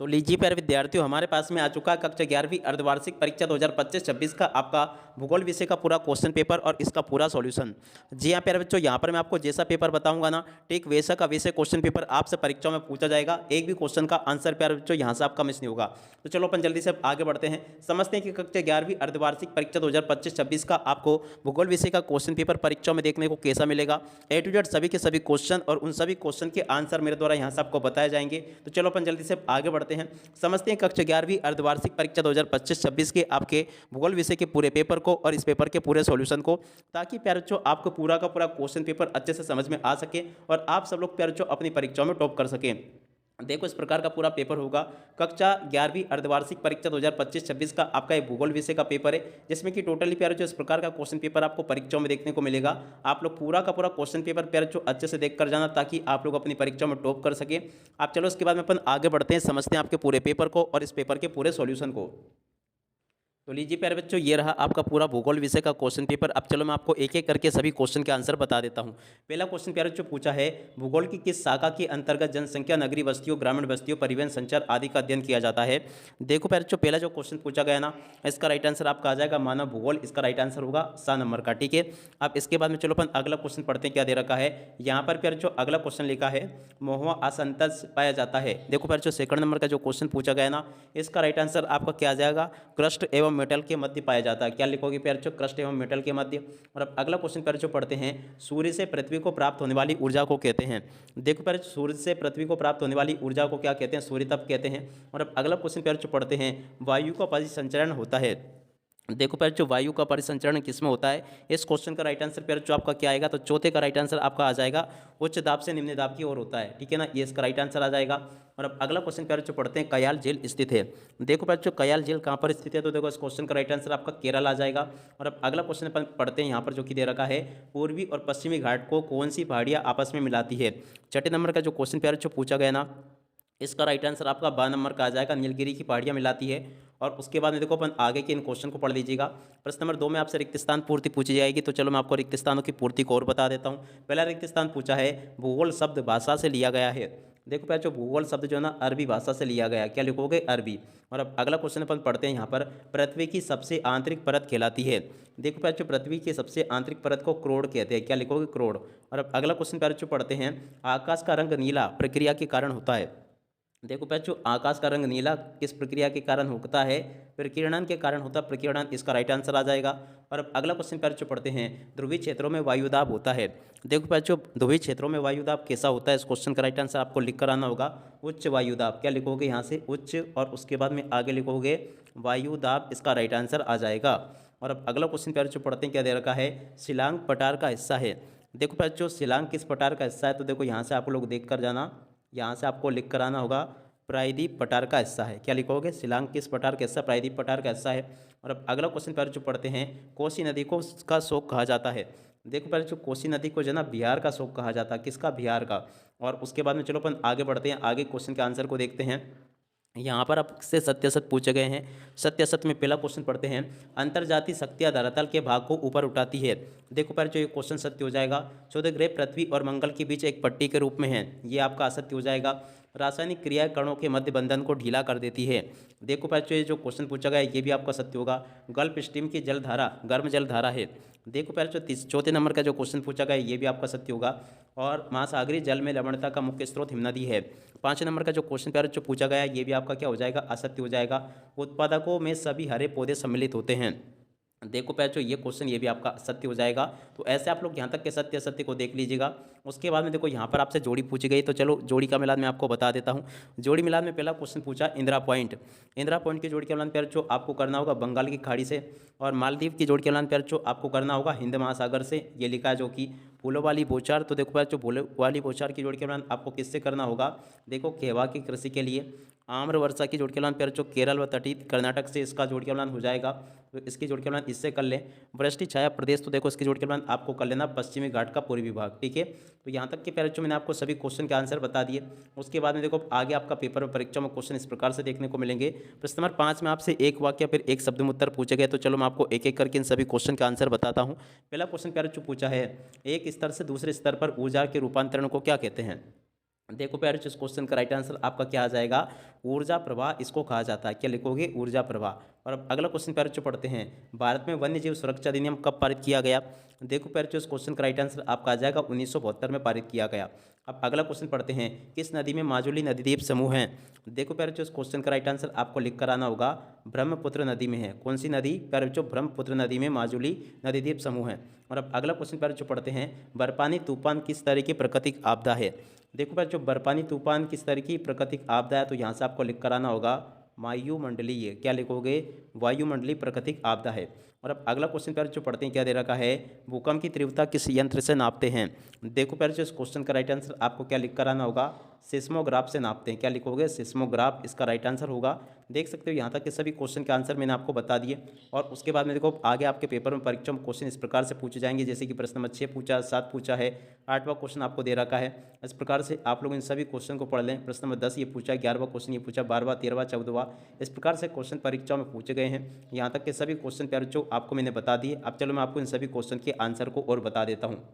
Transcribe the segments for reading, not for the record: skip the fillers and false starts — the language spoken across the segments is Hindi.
तो लीजिए प्यारे विद्यार्थियों, हमारे पास में आ चुका है कक्षा 11वीं अर्धवार्षिक परीक्षा 2025-26 का आपका भूगोल विषय का पूरा क्वेश्चन पेपर और इसका पूरा सॉल्यूशन। जी हाँ प्यारे बच्चों, यहाँ पर मैं आपको जैसा पेपर बताऊंगा ना, ठीक वैसा का वैसे क्वेश्चन पेपर आपसे परीक्षा में पूछा जाएगा। एक भी क्वेश्चन का आंसर प्यारे बच्चों यहाँ से आपका मिस नहीं होगा। तो चलो अपन जल्दी से आगे बढ़ते हैं, समझते हैं कि कक्षा 11वीं अर्धवार्षिक परीक्षा 2025-26 का आपको भूगोल विषय का क्वेश्चन पेपर परीक्षा में देखने को कैसा मिलेगा। ए टू जेड सभी के सभी क्वेश्चन और उन सभी क्वेश्चन के आंसर मेरे द्वारा यहाँ से आपको बताए जाएंगे। तो चलो अपन जल्दी से आगे बढ़ते हैं, समझते हैं कक्षा 11वीं अर्धवार्षिक परीक्षा 2025-26 के आपके भूगोल विषय के पूरे पेपर को और इस पेपर के पूरे सॉल्यूशन को, ताकि प्यारे बच्चों आपको पूरा का पूरा क्वेश्चन पेपर अच्छे से समझ में आ सके और आप सब लोग प्यारे बच्चों अपनी परीक्षाओं में टॉप कर सकें। देखो इस प्रकार का पूरा पेपर होगा। कक्षा 11वीं अर्धवार्षिक परीक्षा 2025-26 का आपका एक भूगोल विषय का पेपर है, जिसमें कि टोटली प्यारे जो इस प्रकार का क्वेश्चन पेपर आपको परीक्षाओं में देखने को मिलेगा। आप लोग पूरा का पूरा क्वेश्चन पेपर प्यारे जो अच्छे से देख कर जाना, ताकि आप लोग अपनी परीक्षा में टॉप कर सके। आप चलो इसके बाद में अपन आगे बढ़ते हैं, समझते हैं आपके पूरे पेपर को और इस पेपर के पूरे सॉल्यूशन को। तो लीजिए प्यारे बच्चों, ये रहा आपका पूरा भूगोल विषय का क्वेश्चन पेपर। अब चलो मैं आपको एक एक करके सभी क्वेश्चन के आंसर बता देता हूं। पहला क्वेश्चन प्यारे बच्चों पूछा है, भूगोल की किस शाखा के अंतर्गत जनसंख्या, नगरीय बस्तियों, ग्रामीण बस्तियों, परिवहन, संचार आदि का अध्ययन किया जाता है। देखो प्यारे बच्चों, पहला जो क्वेश्चन पूछा गया ना, इसका राइट आंसर आपका आ जाएगा मानव भूगोल। इसका राइट आंसर होगा 7 नंबर का। ठीक है, अब इसके बाद में चलो अपन अगला क्वेश्चन पढ़ते हैं, क्या दे रखा है यहाँ पर प्यारे बच्चों। अगला क्वेश्चन लिखा है, महुआ असंतस पाया जाता है। देखो प्यारे बच्चों, सेकंड नंबर का जो क्वेश्चन पूछा गया ना, इसका राइट आंसर आपका क्या आ जाएगा, क्रस्ट एवं मेटल के मध्य पाया जाता है। क्या लिखोगे प्यारे बच्चों, क्रस्ट एवं मेटल के मध्य। और अब अगला क्वेश्चन प्यारे बच्चों पढ़ते हैं, सूर्य से पृथ्वी को प्राप्त होने वाली ऊर्जा को कहते हैं। देखो प्यारे बच्चों, सूर्य से पृथ्वी को प्राप्त होने वाली ऊर्जा को क्या कहते हैं, सूर्य तप कहते हैं। और अब अगला क्वेश्चन प्यारे बच्चों पढ़ते हैं, वायु का परिसंचरण होता है। देखो प्यारे बच्चों, वायु का परिसंचरण किसमें होता है। इस क्वेश्चन का राइट आंसर प्यारे बच्चों आपका क्या आएगा, तो चौथे का राइट आंसर आपका आ जाएगा, उच्च दाब से निम्न दाब की ओर होता है। ठीक है ना, ये इसका राइट आंसर आ जाएगा। और अब अगला क्वेश्चन प्यारे बच्चों पढ़ते हैं, कयाल झील स्थित है। देखो प्यारे बच्चों, कयाल झील कहाँ पर स्थित है, तो देखो इस क्वेश्चन का राइट आंसर आपका केरल आ जाएगा। और अब अगला क्वेश्चन अपन पढ़ते हैं, यहाँ पर जो कि दे रखा है, पूर्वी और पश्चिमी घाट को कौन सी पहाड़ियाँ आपस में मिलाती है। छठे नंबर का जो क्वेश्चन प्यारे बच्चों पूछा गया ना, इसका राइट आंसर आपका 12 नंबर का आ जाएगा, नीलगिरी की पहाड़ियाँ मिलाती है। और उसके बाद में देखो अपन आगे के इन क्वेश्चन को पढ़ लीजिएगा। प्रश्न नंबर 2 में आपसे रिक्त स्थान पूर्ति पूछी जाएगी। तो चलो मैं आपको रिक्त स्थानों की पूर्ति को और बता देता हूँ। पहला रिक्त स्थान पूछा है, भूगोल शब्द भाषा से लिया गया है। देखो प्यारे जो भूगोल शब्द जो है ना, अरबी भाषा से लिया गया। क्या लिखोगे, अरबी। और अब अगला क्वेश्चन अपन पढ़ते हैं, यहाँ पर पृथ्वी की सबसे आंतरिक परत कहलाती है। देखो प्यारे पृथ्वी की सबसे आंतरिक परत को क्रोड़ कहते हैं। क्या लिखोगे, क्रोड़। और अब अगला क्वेश्चन प्यारे पढ़ते हैं, आकाश का रंग नीला प्रक्रिया के कारण होता है। देखो बच्चों, आकाश का रंग नीला किस प्रक्रिया के कारण होता है, प्रकीर्णन के कारण होता है, प्रकीर्णन। इसका राइट आंसर आ जाएगा। और अब अगला क्वेश्चन बच्चों पढ़ते हैं, ध्रुवीय क्षेत्रों में वायुदाब होता है। देखो बच्चों, ध्रुवीय क्षेत्रों में वायुदाब कैसा होता है, इस क्वेश्चन का राइट आंसर आपको लिख कर आना होगा, उच्च वायुदाब। क्या लिखोगे यहाँ से, उच्च, और उसके बाद में आगे लिखोगे वायुदाब। इसका राइट आंसर आ जाएगा। और अब अगला क्वेश्चन बच्चों पढ़ते हैं, क्या दे रखा है, शिलांग पठार का हिस्सा है। देखो बच्चों, शिलांग किस पठार का हिस्सा है, तो देखो यहाँ से आप लोग देख कर जाना, यहाँ से आपको लिख कर आना होगा, प्रायद्वीप पठार का हिस्सा है। क्या लिखोगे, शिलांग किस पठार का हिस्सा, प्रायद्वीप पठार का हिस्सा है। और अब अगला क्वेश्चन पर जो पढ़ते हैं, कोसी नदी को का शोक कहा जाता है। देखो पहले जो कोसी नदी को जो ना बिहार का शोक कहा जाता है। किसका, बिहार का। और उसके बाद में चलो अपन आगे बढ़ते हैं, आगे क्वेश्चन के आंसर को देखते हैं। यहाँ पर आपसे सत्य असत पूछे गए हैं। सत्य असत में पहला क्वेश्चन पढ़ते हैं, अंतर्जातीय शक्तियाँ धरातल के भाग को ऊपर उठाती है। देखो पर जो ये क्वेश्चन सत्य हो जाएगा। चौदह ग्रह पृथ्वी और मंगल के बीच एक पट्टी के रूप में है, ये आपका असत्य हो जाएगा। रासायनिक क्रिया कणों के मध्य बंधन को ढीला कर देती है। देखो पर ये जो क्वेश्चन पूछा गया है, ये भी आपका सत्य होगा। गल्फ स्ट्रीम की जलधारा गर्म जलधारा है। देखो पहले जो चौथे नंबर का जो क्वेश्चन पूछा गया है, ये भी आपका सत्य होगा। और महासागरीय जल में लवणता का मुख्य स्रोत हिमनदी है। 5 नंबर का जो क्वेश्चन प्यारे जो पूछा गया है, ये भी आपका क्या हो जाएगा, असत्य हो जाएगा। उत्पादकों में सभी हरे पौधे सम्मिलित होते हैं। देखो पैचो, ये क्वेश्चन ये भी आपका सत्य हो जाएगा। तो ऐसे आप लोग यहाँ तक के सत्य असत्य को देख लीजिएगा। उसके बाद में देखो यहाँ पर आपसे जोड़ी पूछी गई, तो चलो जोड़ी का मिलान मैं आपको बता देता हूँ। जोड़ी मिलान में पहला क्वेश्चन पूछा, इंदिरा पॉइंट। इंदिरा पॉइंट की जोड़ी का मिलान पैचो आपको करना होगा बंगाल की खाड़ी से। और मालदीव की जोड़ी का मिलान पैचो आपको करना होगा हिंद महासागर से। ये लिखा है जो कि फूलों वाली बौछार। तो देखो पैचो, फूलों वाली बौछार की जोड़ी का मिलान आपको किससे करना होगा, देखो केवा की कृषि के लिए। आम्र वर्षा की जोड़ के मिलान पैचो केरल व तटीय कर्नाटक से इसका जोड़ के मिलान हो जाएगा। तो इसकी जोड़ के मिलान इससे कर लें। वृष्टि छाया प्रदेश, तो देखो इसकी जोड़ के मिलान आपको कर लेना पश्चिमी घाट का पूर्वी विभाग। ठीक है, तो यहाँ तक के पैचो मैंने आपको सभी क्वेश्चन के आंसर बता दिए। उसके बाद में देखो आगे आपका पेपर और परीक्षा में क्वेश्चन इस प्रकार से देखने को मिलेंगे। प्रश्न नंबर 5 में आपसे एक वाक्य फिर एक शब्द में उत्तर पूछे गए। तो चलो मैं आपको एक एक करके इन सभी क्वेश्चन का आंसर बताता हूँ। पहला क्वेश्चन पैचो पूछा है, एक स्तर से दूसरे स्तर पर ऊर्जा के रूपांतरण को क्या कहते हैं। देखो प्यारे, इस क्वेश्चन का राइट आंसर आपका क्या आ जाएगा, ऊर्जा प्रवाह इसको कहा जाता है। क्या लिखोगे? ऊर्जा प्रवाह। और अब अगला क्वेश्चन प्यारे बच्चों पढ़ते हैं, भारत में वन्य जीव सुरक्षा अधिनियम कब पारित किया गया? देखो प्यारे बच्चों, इस क्वेश्चन का राइट आंसर आपका आ जाएगा 1972 में पारित किया गया। अब अगला क्वेश्चन पढ़ते हैं, किस नदी में माजुली नदीद्वीप समूह हैं? देखो प्यारे बच्चों, इस क्वेश्चन का राइट आंसर आपको लिख कर आना होगा, ब्रह्मपुत्र नदी में है। कौन सी नदी? प्यारे बच्चों, ब्रह्मपुत्र नदी में माजुली नदीद्वीप समूह है। और अब अगला क्वेश्चन प्यारे बच्चों पढ़ते हैं, बर्फानी तूफान किस तरह की प्राकृतिक आपदा है? देखो प्यारे बच्चों, बर्फानी तूफान किस तरह की प्राकृतिक आपदा है, तो यहाँ से आपको लिख कर आना होगा वायुमंडलीय। क्या लिखोगे? वायुमंडलीय प्राकृतिक आपदा है। और अब अगला क्वेश्चन प्यारे जो पढ़ते हैं, क्या दे रखा है, भूकंप की तीव्रता किस यंत्र से नापते हैं? देखो प्यारे जो इस क्वेश्चन का राइट आंसर आपको क्या लिख कर आना होगा, सिस्मोग्राफ से नापते हैं। क्या लिखोगे? सिस्मोग्राफ इसका राइट आंसर होगा। देख सकते हो यहाँ तक के सभी क्वेश्चन के आंसर मैंने आपको बता दिए। और उसके बाद में देखो आगे आपके पेपर में परीक्षा में क्वेश्चन इस प्रकार से पूछे जाएंगे, जैसे कि प्रश्न नंबर 6 पूछा, 7 पूछा है, 8वां क्वेश्चन आपको दे रखा है। इस प्रकार से आप लोग इन सभी क्वेश्चन को पढ़ लें। प्रश्न नंबर 10 ये पूछा, 11वां क्वेश्चन ये पूछा, 12वां, 13वां, 14वां, इस प्रकार से क्वेश्चन परीक्षाओं में पूछे गए हैं। यहाँ तक के सभी क्वेश्चन प्यारे जो आपको मैंने बता दिए। अब चलो मैं आपको इन सभी क्वेश्चन के आंसर को और बता देता हूँ।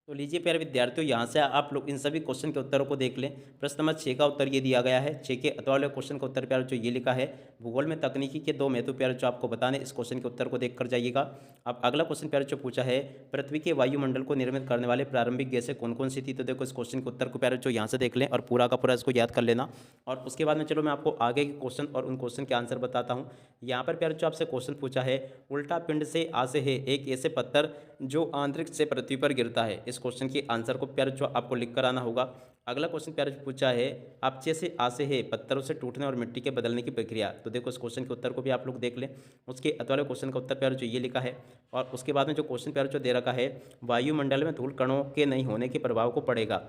तो लीजिए प्यारे विद्यार्थियों, यहाँ से आप लोग इन सभी क्वेश्चन के उत्तरों को देख लें। प्रश्न नंबर 6 का उत्तर ये दिया गया है। 6 के अथवा वाले क्वेश्चन का उत्तर प्यारे जो ये लिखा है, भूगोल में तकनीकी के 2 महत्व प्यारे जो आपको बताने, इस क्वेश्चन के उत्तर को देख कर जाइएगा। अब अगला क्वेश्चन प्यारे जो पूछा है, पृथ्वी के वायुमंडल को निर्मित करने वाले प्रारंभिक गैसें कौन कौन सी थी? तो देखो इस क्वेश्चन के उत्तर को प्यारे जो यहाँ से देख लें और पूरा का पूरा इसको याद कर लेना। और उसके बाद में चलो मैं आपको आगे के क्वेश्चन और उन क्वेश्चन के आंसर बताता हूँ। यहाँ पर प्यारे जो आपसे क्वेश्चन पूछा है, उल्टा पिंड से आसे है एक ऐसे पत्थर जो अंतरिक्ष से पृथ्वी पर गिरता है। इस क्वेश्चन के आंसर को प्यारे जो आपको लिख कर आना होगा। अगला क्वेश्चन प्यारे जो पूछा है, आपचे से आसे है पत्थरों से टूटने और मिट्टी के बदलने की प्रक्रिया। तो देखो इस क्वेश्चन के उत्तर को भी आप लोग देख लें। उसके अतवाले क्वेश्चन का उत्तर प्यारे जो ये लिखा है। और उसके बाद में जो क्वेश्चन प्यारे जो दे रखा है, वायुमंडल में धूल कणों के नहीं होने के प्रभाव को पड़ेगा।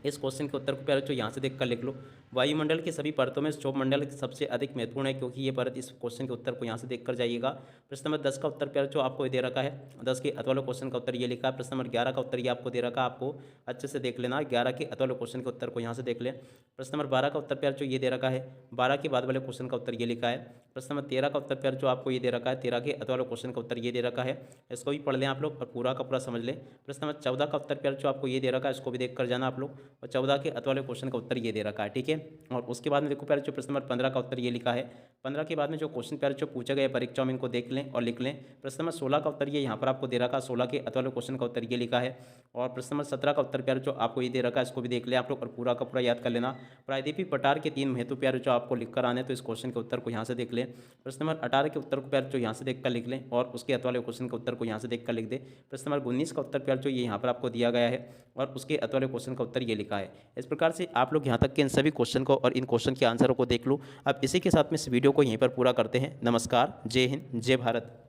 इस क्वेश्चन के उत्तर को प्यारे जो यहाँ से देख कर लिख लो। वायुमंडल की सभी परतों में क्षोभमंडल सबसे अधिक महत्वपूर्ण है, क्योंकि ये परत, इस क्वेश्चन के उत्तर को यहाँ से देख कर जाइएगा। प्रश्न नंबर 10 का उत्तर प्यारे जो आपको दे रखा है, 10 के अतवाले क्वेश्चन का उत्तर ये लिखा है। प्रश्न नंबर 11 का उत्तर ये आपको दे रखा है, आपको अच्छे से देख लेना। 11 के अतवाले क्वेश्चन के उत्तर को यहाँ से देख लें। प्रश्न नंबर 12 का उत्तर प्यारे जो ये दे रखा है, 12 के बाद वाले क्वेश्चन का उत्तर ये लिखा है। प्रश्न नंबर 13 का उत्तर प्यारे जो आपको ये दे रखा है, 13 के अतवाले क्वेश्चन का उत्तर ये दे रखा है। इसको भी पढ़ लें आप लोग और पूरा का पूरा समझ लें। प्रश्न नंबर 14 का उत्तर प्यारे जो आपको ये दे रखा है, इसको भी देख कर जाना आप लोग। और 14 के अतवाले क्वेश्चन का उत्तर ये दे रखा है, ठीक है। और उसके बाद में देखो प्यारे जो प्रश्न नंबर 15 का उत्तर ये लिखा है। 15 के बाद में जो क्वेश्चन प्यारे जो पूछे गए परीक्षा में, इनको देख लें और लिख लें। प्रश्न नंबर 16 का उत्तर ये यहाँ पर आपको दे रखा है, 16 के अतवाले क्वेश्चन का उत्तर ये लिखा है। और प्रश्न नंबर 17 का उत्तर प्यारे जो आपको ये दे रखा है, इसको भी देख लें आप लोग और पूरा का पूरा याद कर लेना। प्रायद्वीपीय पठार के 3 महत्व प्यारे जो आपको लिख कर आने, तो इस क्वेश्चन के उत्तर को यहाँ से देख लें। प्रश्न नंबर 18 के उत्तर को प्यारे जो यहाँ से देख कर लिख लें और उसके अतवाले क्वेश्चन के उत्तर को यहाँ से देख कर लिख दे। प्रश्न नंबर 19 का उत्तर प्यारे जो ये यहाँ पर आपको दिया गया है और उसके अतवाले क्वेश्चन का उत्तर ये लिखा है। इस प्रकार से आप लोग यहाँ तक के इन सभी क्वेश्चन को और इन क्वेश्चन के आंसरों को देख लो। अब इसी के साथ में इस वीडियो को यहीं पर पूरा करते हैं। नमस्कार, जय हिंद, जय भारत।